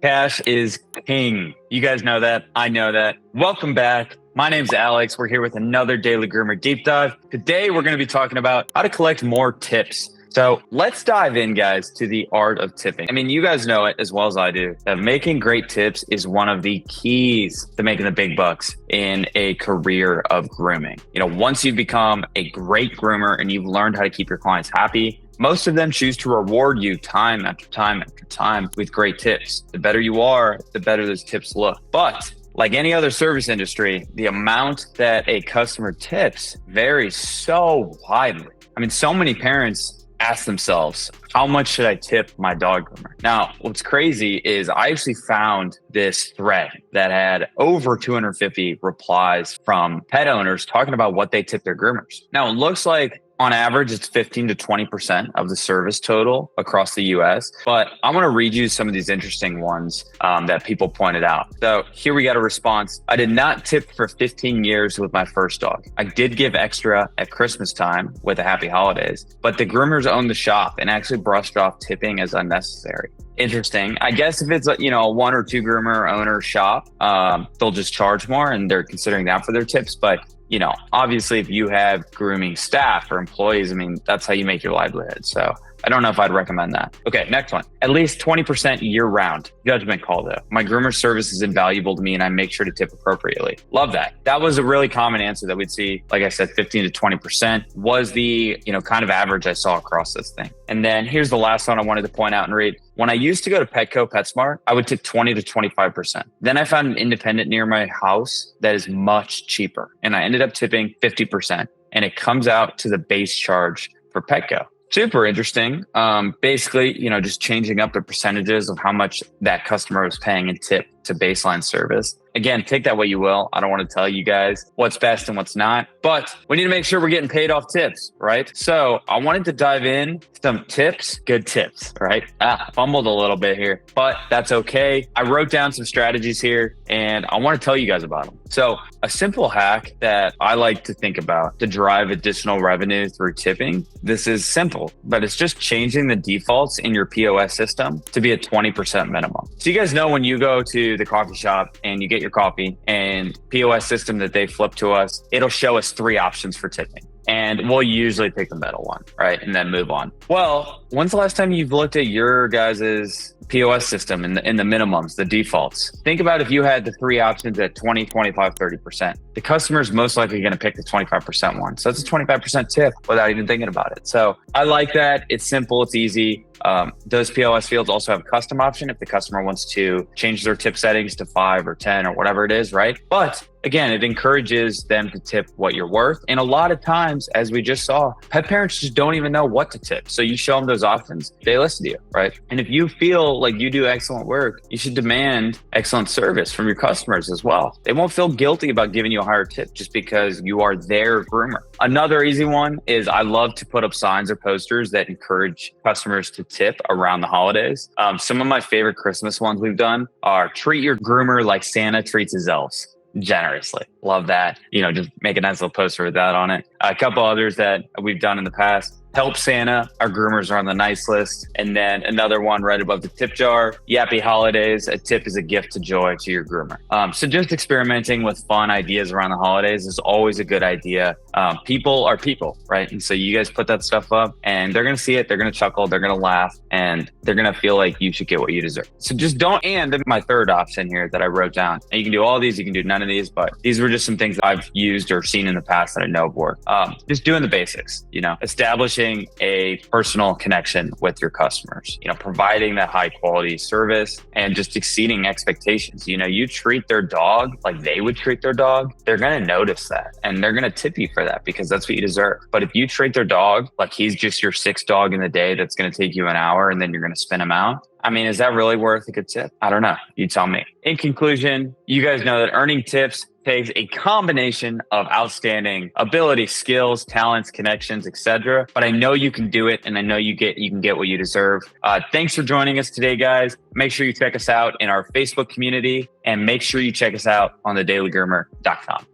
Cash is king. You guys know that. I know that. Welcome back. My name's Alex. We're here with another Daily Groomer Deep Dive. Today, we're going to be talking about how to collect more tips. So let's dive in, guys, to the art of tipping. I mean, you guys know it as well as I do, that making great tips is one of the keys to making the big bucks in a career of grooming. You know, once you've become a great groomer and you've learned how to keep your clients happy, most of them choose to reward you time after time after time with great tips. The better you are, the better those tips look. But like any other service industry, the amount that a customer tips varies so widely. I mean, so many parents ask themselves, how much should I tip my dog groomer? Now, what's crazy is I actually found this thread that had over 250 replies from pet owners talking about what they tip their groomers. Now, it looks like on average, it's 15 to 20% of the service total across the US. But I'm going to read you some of these interesting ones that people pointed out. So here we got a response. I did not tip for 15 years with my first dog. I did give extra at Christmas time with the happy holidays, but the groomers owned the shop and actually brushed off tipping as unnecessary. Interesting. I guess if it's a one or two groomer owner shop, they'll just charge more and they're considering that for their tips. But obviously if you have grooming staff or employees, I mean, that's how you make your livelihood. So I don't know if I'd recommend that. Okay, next one. At least 20% year round. Judgment call though. My groomer service is invaluable to me and I make sure to tip appropriately. Love that. That was a really common answer that we'd see. Like I said, 15 to 20% was the, kind of average I saw across this thing. And then here's the last one I wanted to point out and read. When I used to go to Petco, PetSmart, I would tip 20 to 25%. Then I found an independent near my house that is much cheaper. And I ended up tipping 50%. And it comes out to the base charge for Petco. Super interesting. Basically, just changing up the percentages of how much that customer was paying in tip to baseline service. Again, take that what you will. I don't want to tell you guys what's best and what's not, but we need to make sure we're getting paid off tips, right? So I wanted to dive in some tips, good tips, right? Fumbled a little bit here, but that's okay. I wrote down some strategies here and I want to tell you guys about them. So a simple hack that I like to think about to drive additional revenue through tipping, this is simple, but it's just changing the defaults in your POS system to be a 20% minimum. So you guys know when you go to the coffee shop and you get your coffee and POS system that they flip to us, it'll show us 3 options for tipping. And we'll usually pick the middle one, right? And then move on. Well, when's the last time you've looked at your guys's POS system in the minimums, the defaults? Think about if you had the 3 options at 20, 25, 30%. The customer's most likely going to pick the 25% one. So that's a 25% tip without even thinking about it. So I like that. It's simple. It's easy. Those POS fields also have a custom option if the customer wants to change their tip settings to 5 or 10 or whatever it is, right? But again, it encourages them to tip what you're worth. And a lot of times, as we just saw, pet parents just don't even know what to tip. So you show them those options, they listen to you, right? And if you feel like you do excellent work, you should demand excellent service from your customers as well. They won't feel guilty about giving you a higher tip just because you are their groomer. Another easy one is I love to put up signs or posters that encourage customers to tip around the holidays. Some of my favorite Christmas ones we've done are treat your groomer like Santa treats his elves. Generously. Love that. Just make a nice little poster with that on it. A couple others that we've done in the past. Help Santa, our groomers are on the nice list. And then another one right above the tip jar, Yappy Holidays, a tip is a gift to joy to your groomer. So just experimenting with fun ideas around the holidays is always a good idea. People are people, right? And so you guys put that stuff up and they're going to see it, they're going to chuckle, they're going to laugh, and they're going to feel like you should get what you deserve. So just don't, and then my third option here that I wrote down, and you can do all these, you can do none of these, but these were just some things that I've used or seen in the past that I know work. Just doing the basics, establishing a personal connection with your customers, providing that high quality service and just exceeding expectations. You treat their dog like they would treat their dog, they're going to notice that and they're going to tip you for that because that's what you deserve. But if you treat their dog like he's just your 6th dog in the day that's going to take you an hour and then you're going to spin him out, I mean, is that really worth a good tip? I don't know. You tell me. In conclusion, you guys know that earning tips takes a combination of outstanding ability, skills, talents, connections, etc. But I know you can do it, and I know you can get what you deserve. Thanks for joining us today, guys. Make sure you check us out in our Facebook community, and make sure you check us out on thedailygroomer.com.